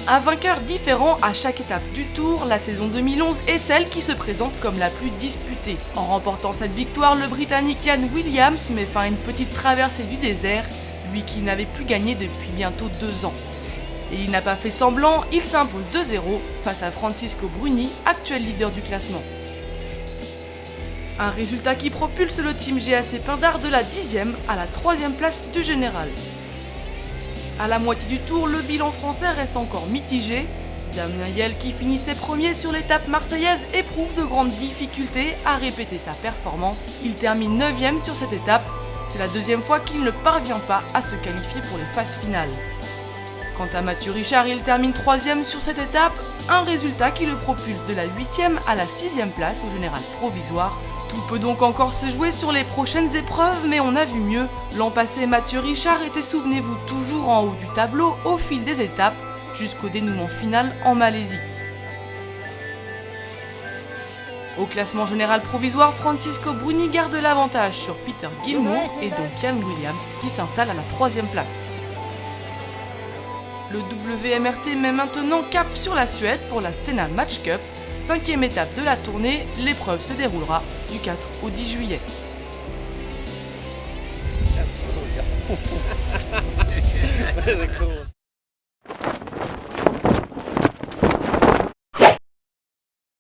Un vainqueur différent à chaque étape du Tour, la saison 2011 est celle qui se présente comme la plus disputée. En remportant cette victoire, le Britannique Ian Williams met fin à une petite traversée du désert, lui qui n'avait plus gagné depuis bientôt 2 ans. Et il n'a pas fait semblant, il s'impose 2-0 face à Francisco Bruni, actuel leader du classement. Un résultat qui propulse le team GAC Pindar de la 10e à la 3e place du général. À la moitié du tour, le bilan français reste encore mitigé. Damien Hiel, qui finissait premier sur l'étape marseillaise, éprouve de grandes difficultés à répéter sa performance. Il termine 9e sur cette étape. C'est la 2e fois qu'il ne parvient pas à se qualifier pour les phases finales. Quant à Mathieu Richard, il termine 3e sur cette étape, un résultat qui le propulse de la 8e à la 6e place au général provisoire. Tout peut donc encore se jouer sur les prochaines épreuves, mais on a vu mieux. L'an passé, Mathieu Richard était, souvenez-vous, toujours en haut du tableau au fil des étapes, jusqu'au dénouement final en Malaisie. Au classement général provisoire, Francisco Bruni garde l'avantage sur Peter Gilmour et donc Ian Williams qui s'installe à la 3e place. Le WMRT met maintenant cap sur la Suède pour la Stena Match Cup. 5e étape de la tournée, l'épreuve se déroulera du 4 au 10 juillet. Cool.